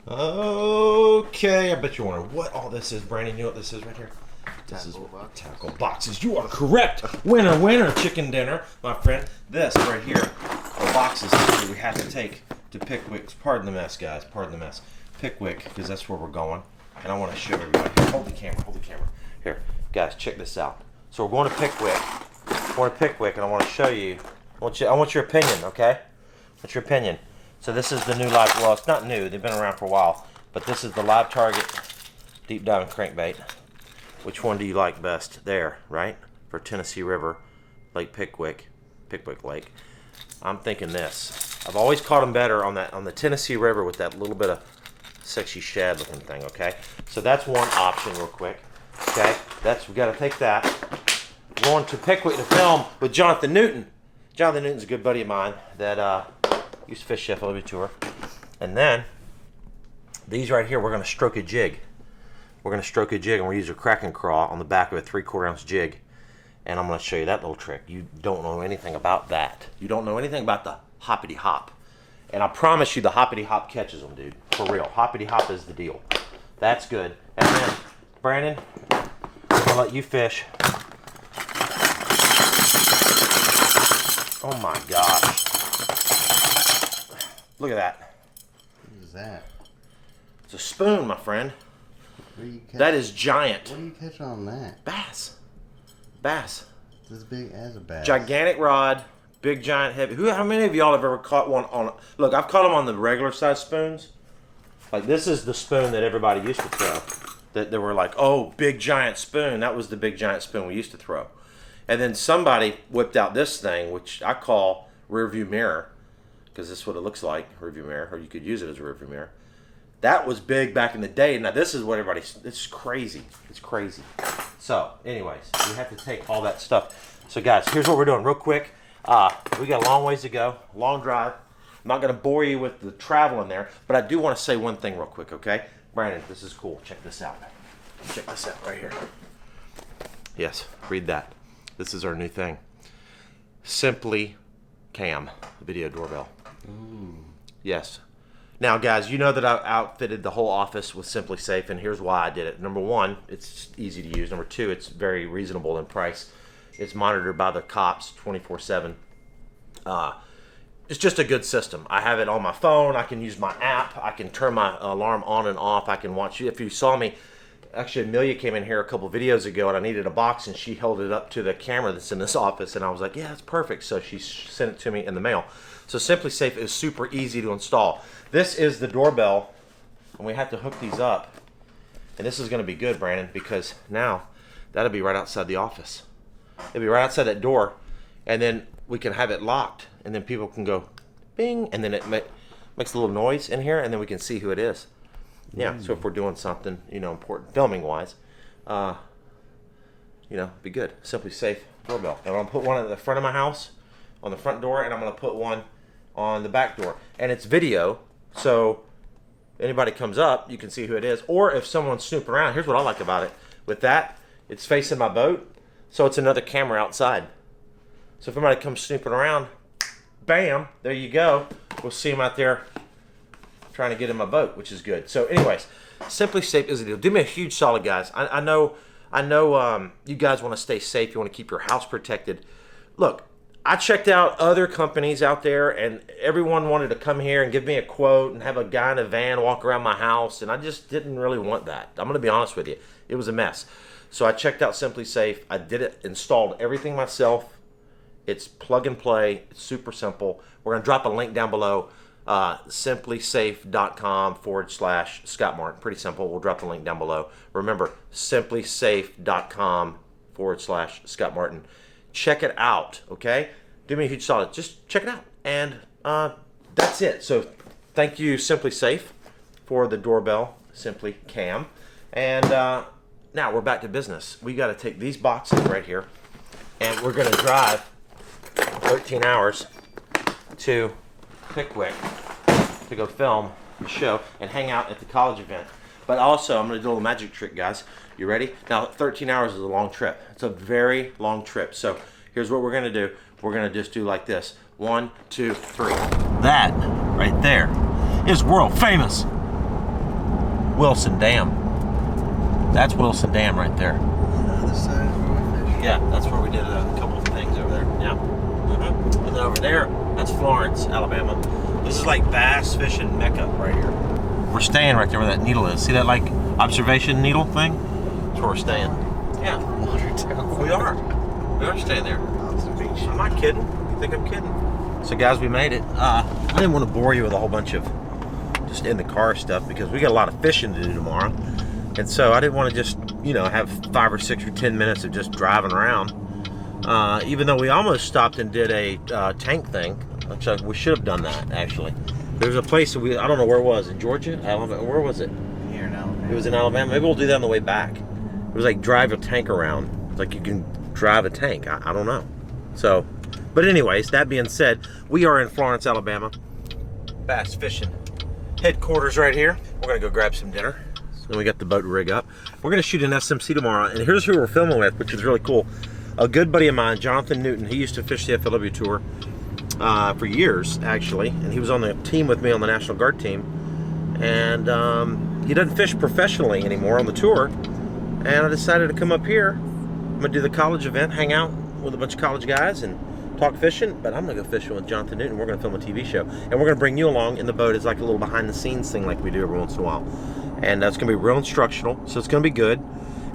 Okay, I bet you're wondering what all this is. Brandon, you know what this is right here? This is tackle boxes. You are correct. Winner, winner, chicken dinner, my friend. This right here are boxes that we have to take to Pickwick. Pardon the mess, guys. Pardon the mess. Pickwick, because that's where we're going. And I want to show everybody. Here, hold the camera. Hold the camera. Here, guys, check this out. So we're going to Pickwick. We're going to Pickwick, and I want to show you. I want your opinion, okay? What's your opinion? So this is the new live. Well, it's not new. They've been around for a while. But this is the live target deep dive crankbait. Which one do you like best? There, right? For Tennessee River, Lake Pickwick Lake. I'm thinking this. I've always caught them better on the Tennessee River with that little bit of sexy shad looking thing, okay? So that's one option real quick, okay? We got to take that. We're going to Pickwick to film with Jonathan Newton. Jonathan Newton's a good buddy of mine that used to fish Chef Olivia Tour. And then, these right here, we're going to stroke a jig. We're going to stroke a jig and we're going to use a Kraken craw on the back of a 3/4 ounce jig. And I'm going to show you that little trick. You don't know anything about that. You don't know anything about the hoppity hop. And I promise you the hoppity hop catches them, dude. For real. Hoppity hop is the deal. That's good. And then, Brandon, I'm going to let you fish. Oh my gosh. Look at that. What is that? It's a spoon, my friend. That is giant. What do you catch on that? Bass. Bass. It's as big as a bass. Gigantic rod, big giant heavy. How many of y'all have ever caught one on? Look, I've caught them on the regular size spoons. Like this is the spoon that everybody used to throw. That they were like, oh, big giant spoon. That was the big giant spoon we used to throw. And then somebody whipped out this thing, which I call rear view mirror, because this is what it looks like, rear view mirror, or you could use it as a rear view mirror. That was big back in the day. Now this is what it's crazy. It's crazy. So anyways, we have to take all that stuff. So guys, here's what we're doing real quick. We got a long ways to go, long drive. I'm not gonna bore you with the travel in there, but I do wanna say one thing real quick, okay? Brandon, this is cool, check this out. Check this out right here. Yes, read that. This is our new thing. Simply Cam, video doorbell. Ooh. Yes. Now, guys, you know that I outfitted the whole office with Simply Safe, and here's why I did it. Number one, it's easy to use. Number two, it's very reasonable in price. It's monitored by the cops 24/7. It's just a good system. I have it on my phone. I can use my app. I can turn my alarm on and off. I can watch you. If you saw me, actually, Amelia came in here a couple videos ago, and I needed a box, and she held it up to the camera that's in this office, and I was like, yeah, that's perfect. So she sent it to me in the mail. So Simply Safe is super easy to install. This is the doorbell, and we have to hook these up. And this is going to be good, Brandon, because now that'll be right outside the office. It'll be right outside that door, and then we can have it locked, and then people can go bing, and then it makes a little noise in here, and then we can see who it is. Yeah, so if we're doing something, important filming-wise, be good. Simply Safe doorbell. And I'm going to put one at the front of my house, on the front door, and I'm going to put one on the back door. And it's video, so anybody comes up, you can see who it is. Or if someone's snooping around, here's what I like about it. With that, it's facing my boat, so it's another camera outside. So if anybody comes snooping around, bam, there you go. We'll see them out there trying to get in my boat, which is good. So anyways, Simply Safe is a deal. Do me a huge solid, guys. I know you guys want to stay safe. You want to keep your house protected. Look, I checked out other companies out there, and everyone wanted to come here and give me a quote and have a guy in a van walk around my house, and I just didn't really want that. I'm going to be honest with you. It was a mess. So I checked out Simply Safe. I did it, installed everything myself. It's plug and play. It's super simple. We're going to drop a link down below. simplysafe.com/Scott Martin. Pretty simple. We'll drop the link down below. Remember, simplysafe.com/Scott Martin. Check it out, okay? Do me a huge solid. Just check it out. And that's it. So thank you, Simply Safe, for the doorbell, Simply Cam. And now we're back to business. We got to take these boxes right here, and we're going to drive 13 hours to Pickwick to go film the show and hang out at the college event. But also, I'm going to do a little magic trick, guys. You ready? Now, 13 hours is a long trip. It's a very long trip. So here's what we're going to do. We're going to just do like this. 1, 2, 3. That right there is world famous Wilson Dam. That's Wilson Dam right there. On the other side is where we fish. Yeah, that's where we did a couple of things over there. Yeah. And then over there, that's Florence, Alabama. This is like bass fishing mecca right here. We're staying right there where that needle is. See that like observation needle thing? That's where we're staying. Yeah. We are. We are staying there. I'm not kidding. You think I'm kidding? So guys, we made it. I didn't want to bore you with a whole bunch of just in the car stuff because we got a lot of fishing to do tomorrow. And so I didn't want to just, you know, have 5 or 6 or 10 minutes of just driving around. Even though we almost stopped and did a tank thing, which we should have done that actually. There's a place that I don't know where it was, in Georgia? Where was it? Here in Alabama. It was in Alabama. Maybe we'll do that on the way back. It was like drive a tank around. It's like you can drive a tank. I don't know. So, but anyways, that being said, we are in Florence, Alabama. Bass fishing headquarters right here. We're gonna go grab some dinner. Then we got the boat rig up. We're gonna shoot an SMC tomorrow, and here's who we're filming with, which is really cool. A good buddy of mine, Jonathan Newton. He used to fish the FLW tour for years, actually, and he was on the team with me on the National Guard team. And he doesn't fish professionally anymore on the tour. And I decided to come up here. I'm gonna do the college event, hang out with a bunch of college guys and talk fishing, but I'm gonna go fishing with Jonathan Newton. We're gonna film a TV show, and we're gonna bring you along in the boat as like a little behind the scenes thing like we do every once in a while. And it's gonna be real instructional, so it's gonna be good.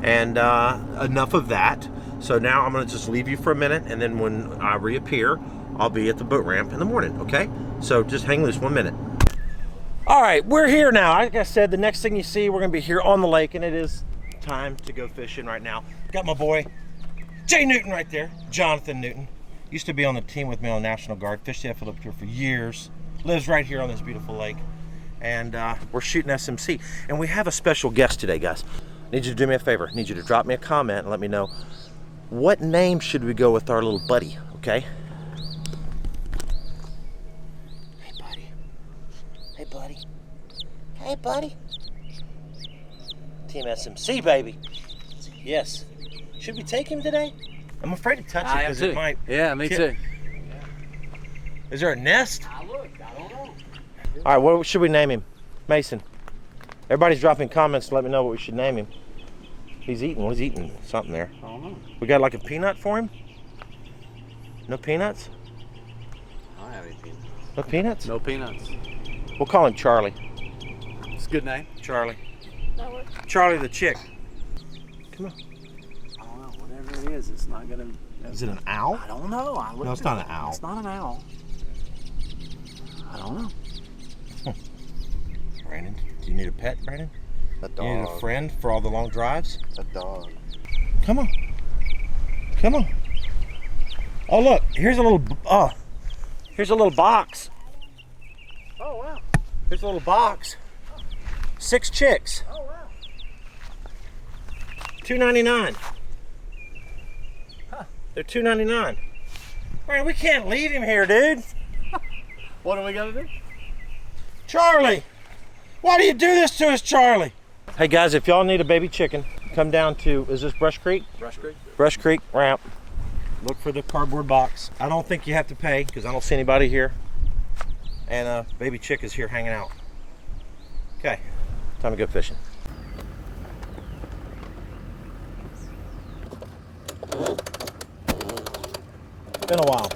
And enough of that. So now I'm gonna just leave you for a minute, and then when I reappear, I'll be at the boat ramp in the morning, okay? So just hang loose 1 minute. All right, we're here now. Like I said, the next thing you see, we're gonna be here on the lake, and it is time to go fishing right now. Got my boy, Jay Newton right there, Jonathan Newton. Used to be on the team with me on National Guard, fished the FLW tour for years. Lives right here on this beautiful lake. And we're shooting SMC. And we have a special guest today, guys. I need you to do me a favor. I need you to drop me a comment and let me know what name should we go with our little buddy, okay? Hey, buddy. Hey, buddy. Hey, buddy. TeamSMC, baby. Yes. Should we take him today? I'm afraid to touch it because it might. Yeah, me too. Is there a nest? I looked. I don't know. All right, what should we name him? Mason. Everybody's dropping comments to let me know what we should name him. He's eating something there. I don't know. We got like a peanut for him? No peanuts? I don't have any peanuts. No peanuts? No peanuts. We'll call him Charlie. It's a good name. Charlie. That works. Charlie the chick. Come on. I don't know. Whatever it is, it's not gonna. Is it an owl? I don't know. No, it's not an owl. It's not an owl. I don't know. Brandon, do you need a pet, Brandon? A You need a dog. friend for all the long drives? A dog. Come on. Come on. Oh, look. Here's a little box. Oh wow. Here's a little box. 6 chicks. Oh wow. $2.99. Huh. They're $2.99. Man, we can't leave him here, dude. What do we gotta do? Charlie, why do you do this to us, Charlie? Hey guys, if y'all need a baby chicken, come down to, is this Brush Creek? Brush Creek. Brush Creek ramp. Look for the cardboard box. I don't think you have to pay because I don't see anybody here. And baby chick is here hanging out. Okay, time to go fishing. It's been a while.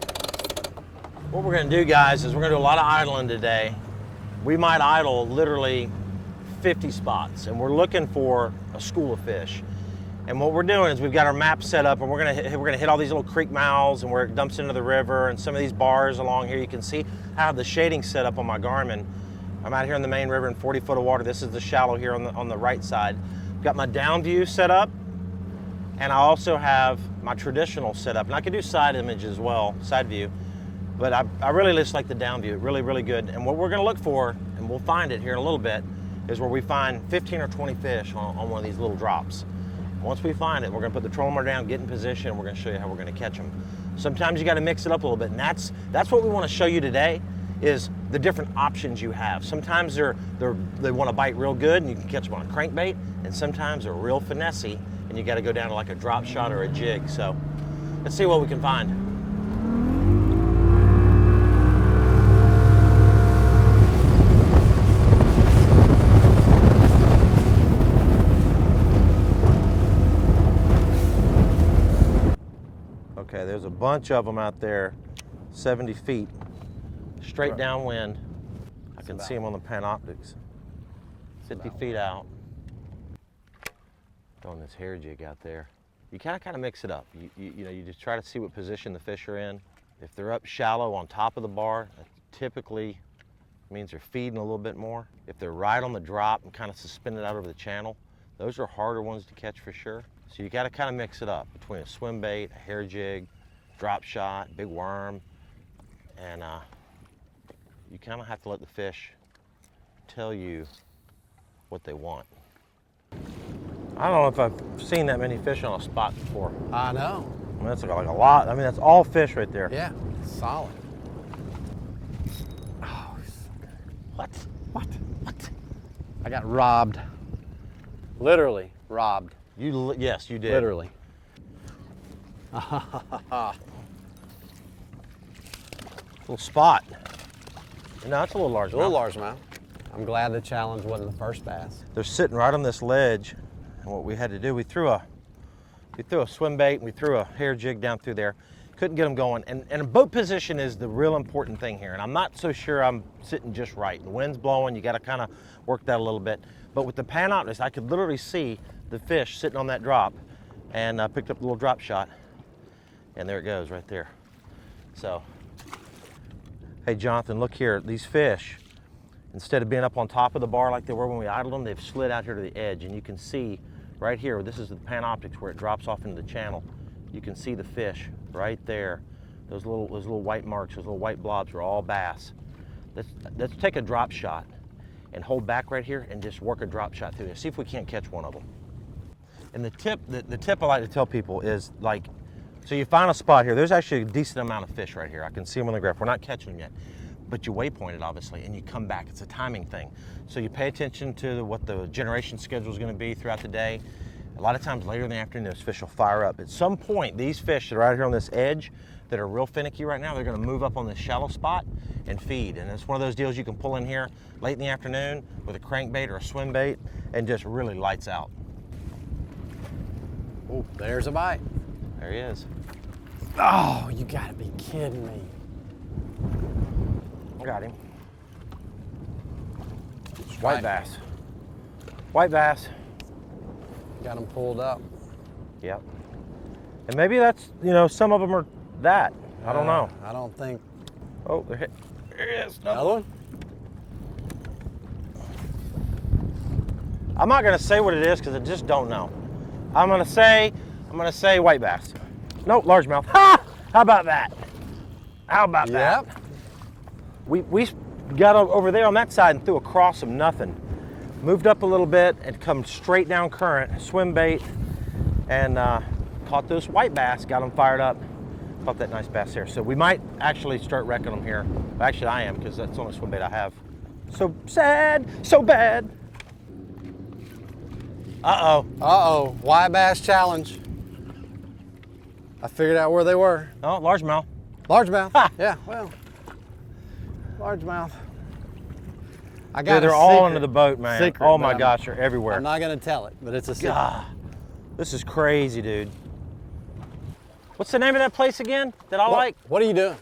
What we're gonna do, guys, is we're gonna do a lot of idling today. We might idle literally 50 spots, and we're looking for a school of fish. And what we're doing is we've got our map set up, and we're gonna hit all these little creek mouths and where it dumps into the river, and some of these bars along here. You can see I have the shading set up on my Garmin. I'm out here in the main river in 40 foot of water. This is the shallow here on the right side. Got my down view set up, and I also have my traditional set up. And I can do side image as well, side view. But I really just like the down view, really, really good. And what we're gonna look for, and we'll find it here in a little bit, is where we find 15 or 20 fish on one of these little drops. Once we find it, we're gonna put the trolling motor down, get in position, and we're gonna show you how we're gonna catch them. Sometimes you gotta mix it up a little bit, and that's what we wanna show you today, is the different options you have. Sometimes they wanna bite real good, and you can catch them on a crankbait, and sometimes they're real finessey, and you gotta go down to like a drop shot or a jig. So let's see what we can find. bunch of them out there, 70 feet, straight downwind. I can see them on the Panoptics, 50 feet out. Throwing this hair jig out there. You kind of mix it up. You know, you just try to see what position the fish are in. If they're up shallow on top of the bar, that typically means they're feeding a little bit more. If they're right on the drop and kind of suspended out over the channel, those are harder ones to catch for sure. So you got to kind of mix it up between a swim bait, a hair jig, drop shot, big worm, and you kind of have to let the fish tell you what they want. I don't know if I've seen that many fish on a spot before. I know. I mean, that's like a lot. I mean, that's all fish right there. Yeah, solid. Oh, What? what? I got robbed. Literally robbed. Yes, you did. Literally. Little spot. No, it's a little large. A little largemouth. I'm glad the challenge wasn't the first bass. They're sitting right on this ledge, and what we had to do, we threw a swim bait and we threw a hair jig down through there. Couldn't get them going, and boat position is the real important thing here. And I'm not so sure I'm sitting just right. The wind's blowing. You got to kind of work that a little bit. But with the Panoptics, I could literally see the fish sitting on that drop, and picked up a little drop shot, and there it goes right there. So, hey Jonathan, look here. These fish, instead of being up on top of the bar like they were when we idled them, they've slid out here to the edge, and you can see right here, this is the Panoptics where it drops off into the channel. You can see the fish right there. Those little white marks, those little white blobs are all bass. Let's take a drop shot and hold back right here and just work a drop shot through there. See if we can't catch one of them. And the tip I like to tell people is like, so you find a spot here. There's actually a decent amount of fish right here. I can see them on the graph. We're not catching them yet, but you waypoint it obviously, and you come back. It's a timing thing. So you pay attention to what the generation schedule is going to be throughout the day. A lot of times later in the afternoon, those fish will fire up. At some point, these fish that are out here on this edge that are real finicky right now, they're going to move up on this shallow spot and feed. And it's one of those deals you can pull in here late in the afternoon with a crankbait or a swim bait and just really lights out. Oh, there's a bite. There he is. Oh, you gotta be kidding me. I got him. White bass. White bass. Got him pulled up. Yep. And maybe that's, you know, some of them are that. I don't know. I don't think. Oh, there he is. Another one? I'm not gonna say what it is because I just don't know. I'm gonna say white bass. Nope, largemouth. Ha! How about that? How about that? Yep. We got over there on that side and threw across them, nothing. Moved up a little bit and come straight down current, swim bait, and caught those white bass, got them fired up, caught that nice bass there. So we might actually start wrecking them here. Actually, I am, because that's the only swim bait I have. So sad, so bad. Uh-oh. Uh-oh, white bass challenge. I figured out where they were. Oh, largemouth. Largemouth. Ha! Yeah, well, largemouth. I Dude, got they're a all secret. under the boat, man. Secret, Oh but my gosh, they're everywhere. I'm not gonna tell it, but it's a secret. God, this is crazy, dude. What's the name of that place again that I like? What are you doing?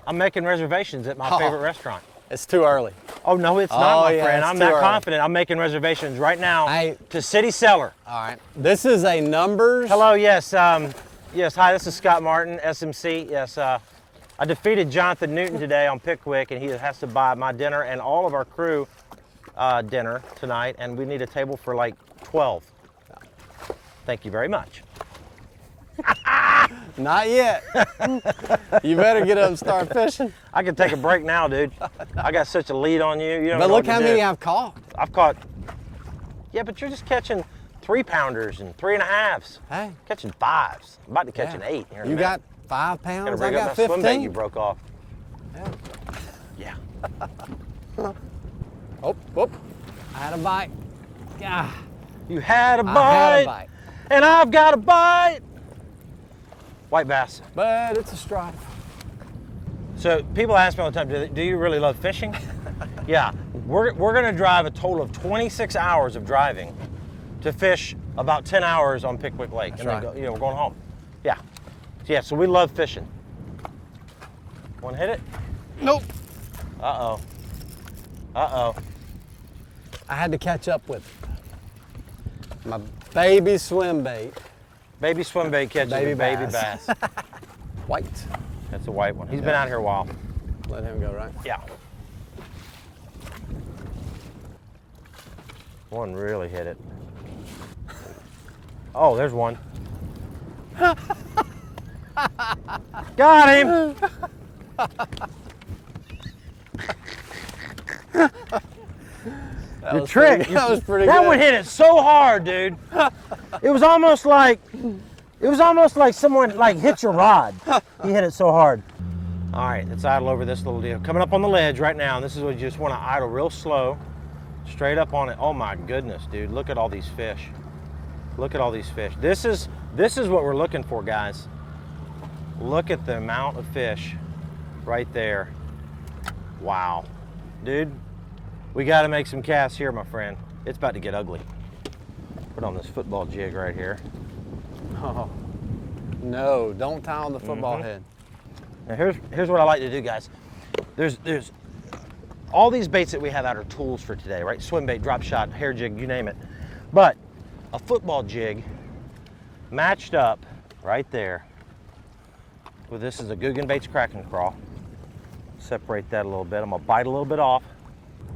I'm making reservations at my favorite restaurant. It's too early. Oh, no, it's not, my yeah, friend. it's I'm too that early. confident. I'm making reservations right now Hey. to City Cellar. All right. This is a numbers. Hello, yes. Yes, hi, this is Scott Martin, SMC. Yes, I defeated Jonathan Newton today on Pickwick, and he has to buy my dinner and all of our crew dinner tonight, and we need a table for like 12. Thank you very much. Not yet. You better get up and start fishing. I can take a break now, dude. I got such a lead on you. You don't But know look what to how do. many I've caught. I've caught. Yeah, but you're just catching 3-pounders and 3.5s. Hey. Catching 5s. I'm about to catch Yeah. an 8 here in a You minute. got 5 Gotta pounds, I bring up got that swim bait 15. you broke off. Yeah. Yeah. Oh, whoop. I had a bite. Yeah. You had a bite. I had a bite. And I've got a bite. White bass. But it's a stripe. So people ask me all the time, do you really love fishing? Yeah. We're going to drive a total of 26 hours of driving to fish about 10 hours on Pickwick Lake. That's and then right. we're going home. Yeah. Yeah, so we love fishing. Want to hit it? Nope. Uh-oh. Uh-oh. I had to catch up with it. My baby swim bait. Baby swim bait catches Baby a baby bass. bass. White. That's a white one. He's been out here a while. Let him go, right? Yeah. One really hit it. Oh, there's one. Got him! The trick. That was pretty That good. one hit it so hard, dude. It was almost like someone like hit your rod. He hit it so hard. All right, let's idle over this little deal. Coming up on the ledge right now, and this is what you just want to idle real slow, straight up on it. Oh my goodness, dude! Look at all these fish. Look at all these fish. This is what we're looking for, guys. Look at the amount of fish right there. Wow, dude. We got to make some casts here, my friend. It's about to get ugly. Put on this football jig right here. Oh, no, don't tie on the football head. Now here's what I like to do, guys. There's all these baits that we have out are tools for today, right? Swim bait, drop shot, hair jig, you name it. But a football jig matched up right there with this is a Guggenbait's crack and crawl. Separate that a little bit. I'm gonna bite a little bit off.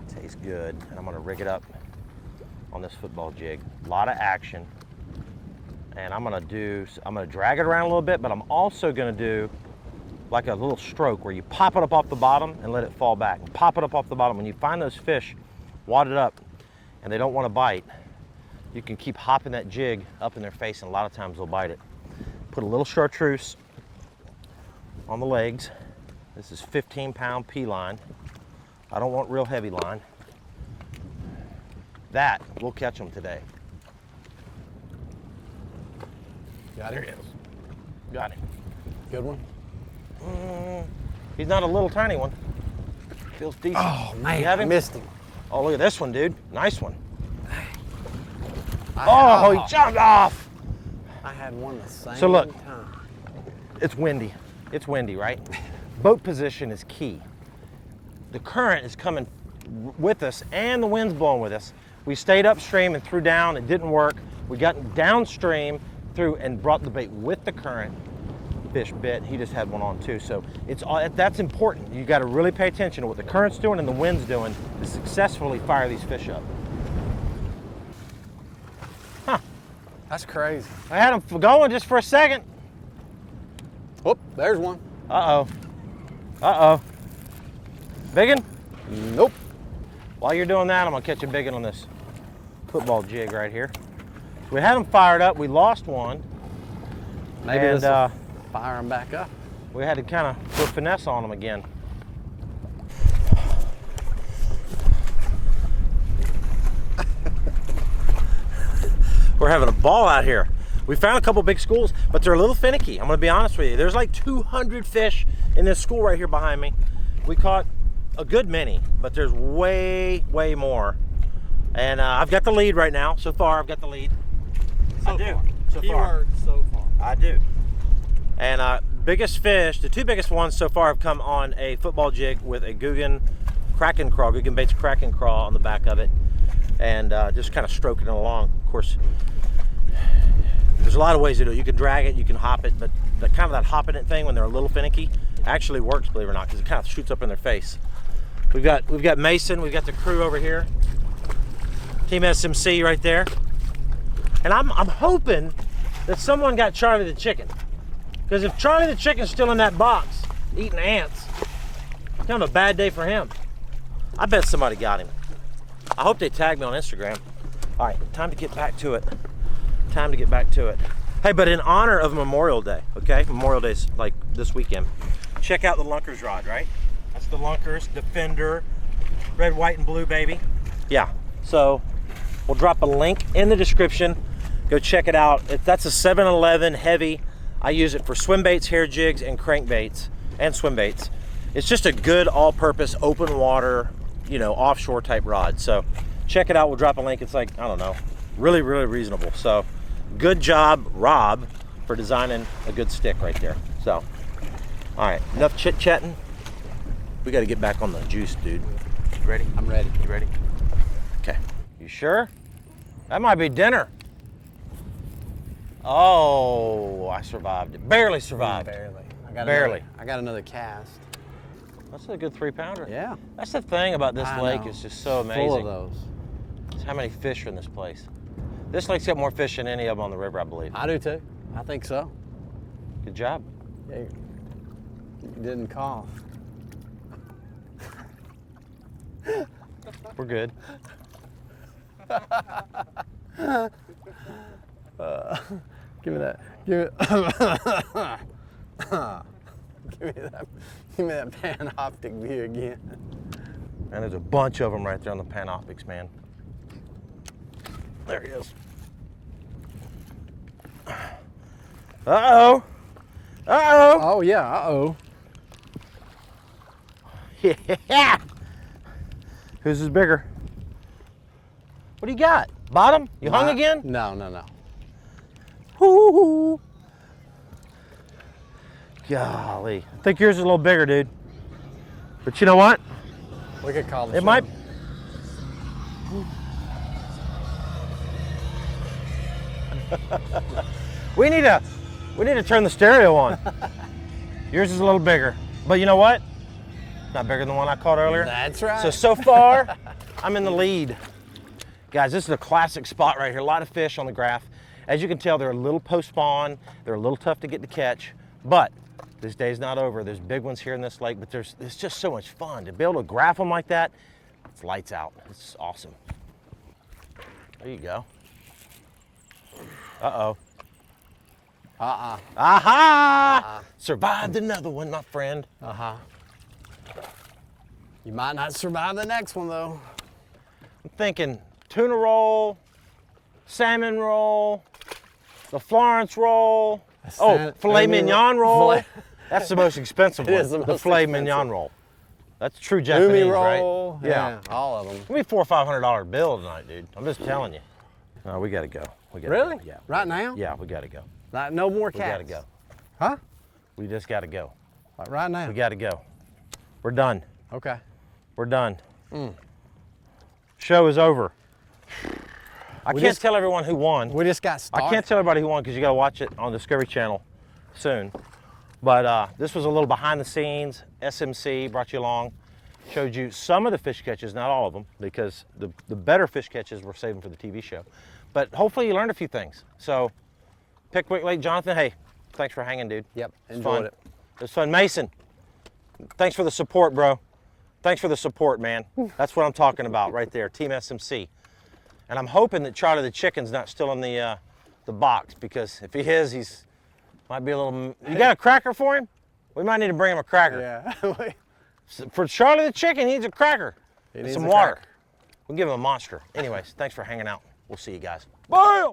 Tastes good, and I'm gonna rig it up on this football jig. A lot of action, and I'm gonna drag it around a little bit, but I'm also gonna do like a little stroke where you pop it up off the bottom and let it fall back. And pop it up off the bottom. When you find those fish wadded up and they don't want to bite, you can keep hopping that jig up in their face, and a lot of times they'll bite it. Put a little chartreuse on the legs. This is 15-pound P line. I don't want real heavy line. That will catch them today. Got There it? he is. Got him. Good one? He's not a little tiny one. Feels decent. Oh, man, You have I him? missed him. Oh, look at this one, dude. Nice one. I He jumped off. had one the same So look. time. It's windy. It's windy, right? Boat position is key. The current is coming with us and the wind's blowing with us. We stayed upstream and threw down. It didn't work. We got downstream, through and brought the bait with the current. Fish bit. He just had one on too. So that's important. You got to really pay attention to what the current's doing and the wind's doing to successfully fire these fish up. Huh. That's crazy. I had him going just for a second. Whoop, there's one. Uh-oh. Uh-oh. Biggin? Nope. While you're doing that, I'm gonna catch a biggin on this football jig right here. We had them fired up. We lost one. Maybe and this will fire them back up. we had to kind of put finesse on them again. We're having a ball out here. We found a couple big schools, but they're a little finicky. I'm gonna be honest with you. There's like 200 fish in this school right here behind me. We caught a good many, but there's way, way more. And I've got the lead right now. So far, I've got the lead. I do. So far. Keyword so far. I do. And biggest fish, the two biggest ones so far have come on a football jig with a Guggen crack and crawl, Guggenbait's crack and crawl on the back of it. And just kind of stroking it along. Of course, there's a lot of ways to do it. You can drag it, you can hop it, but the kind of that hopping it thing when they're a little finicky actually works, believe it or not, because it kind of shoots up in their face. We've got Mason, we've got the crew over here. TeamSMC right there. And I'm hoping that someone got Charlie the chicken. Because if Charlie the chicken's still in that box eating ants, it's kind of a bad day for him. I bet somebody got him. I hope they tag me on Instagram. All right, time to get back to it. Time to get back to it. Hey, but in honor of Memorial Day, okay? Memorial Day's like this weekend. Check out the Lunkers rod, right? That's the Lunkers Defender, red, white, and blue, baby. Yeah, so we'll drop a link in the description. Go check it out. That's a 711 heavy. I use it for swim baits, hair jigs, and crankbaits, and swim baits. It's just a good all-purpose open water, you know, offshore type rod. So check it out. We'll drop a link. It's like, I don't know, really, really reasonable. So good job, Rob, for designing a good stick right there. So, all right, enough chit-chatting. We got to get back on the juice, dude. You ready? I'm ready. You ready? Okay. You sure? That might be dinner. Oh, I survived it. Barely survived. Barely. Barely. I got another cast. That's a good 3-pounder. Yeah. That's the thing about this I lake. know. It's just so amazing. Full of those. It's how many fish are in this place. This lake's got more fish than any of them on the river, I believe. I do too. I think so. Good job. Yeah, you didn't cough. We're good. Give me that. Give me that panoptic view again. And there's a bunch of them right there on the panoptics, man. There he is. Uh-oh. Uh-oh. Oh yeah, uh-oh. Yeah. Whose is bigger? What do you got? Bottom? You hung again? No, no, no. Hoo-hoo. Golly. I think yours is a little bigger, dude. But you know what? We could call the It might. We need to turn the stereo on. Yours is a little bigger. But you know what? Not bigger than the one I caught earlier. That's right. So far, I'm in the lead. Guys, this is a classic spot right here. A lot of fish on the graph. As you can tell, they're a little post-spawn. They're a little tough to get to catch. But this day's not over. There's big ones here in this lake, but it's just so much fun. To be able to graph them like that, it's lights out. It's awesome. There you go. Uh-oh. Uh-uh. Aha! Survived another one, my friend. Uh-huh. You might not survive the next one though. I'm thinking tuna roll, salmon roll, the Florence roll. Filet mignon roll. That's the most expensive one. It is the most filet expensive. mignon roll. That's true Japanese, Umi roll. right? Yeah. all of them. Give me $400 or $500 bill tonight, dude. I'm just telling you. No, we gotta go. We gotta Really? Go. Yeah. Right now? Yeah, we gotta go. Like, no more We cats? gotta go. Huh? We just gotta go. Like right now? We gotta go. We're done. Okay. We're done. Show is over. I can't tell everyone who won. We just got started. I can't tell everybody who won because you got to watch it on Discovery Channel soon. But this was a little behind the scenes. SMC brought you along, showed you some of the fish catches, not all of them, because the better fish catches we're saving for the TV show. But hopefully you learned a few things. So Pickwick Lake, Jonathan, hey, thanks for hanging, dude. Yep, It's enjoyed fun. it. It was fun. Mason, thanks for the support, bro. Thanks for the support, man. That's what I'm talking about right there, Team SMC. And I'm hoping that Charlie the Chicken's not still in the box, because if he is, he's might be a little. You got a cracker for him? We might need to bring him a cracker. Yeah. For Charlie the Chicken, he needs a cracker and needs some a water. cracker. We'll give him a monster. Anyways, thanks for hanging out. We'll see you guys. Bye.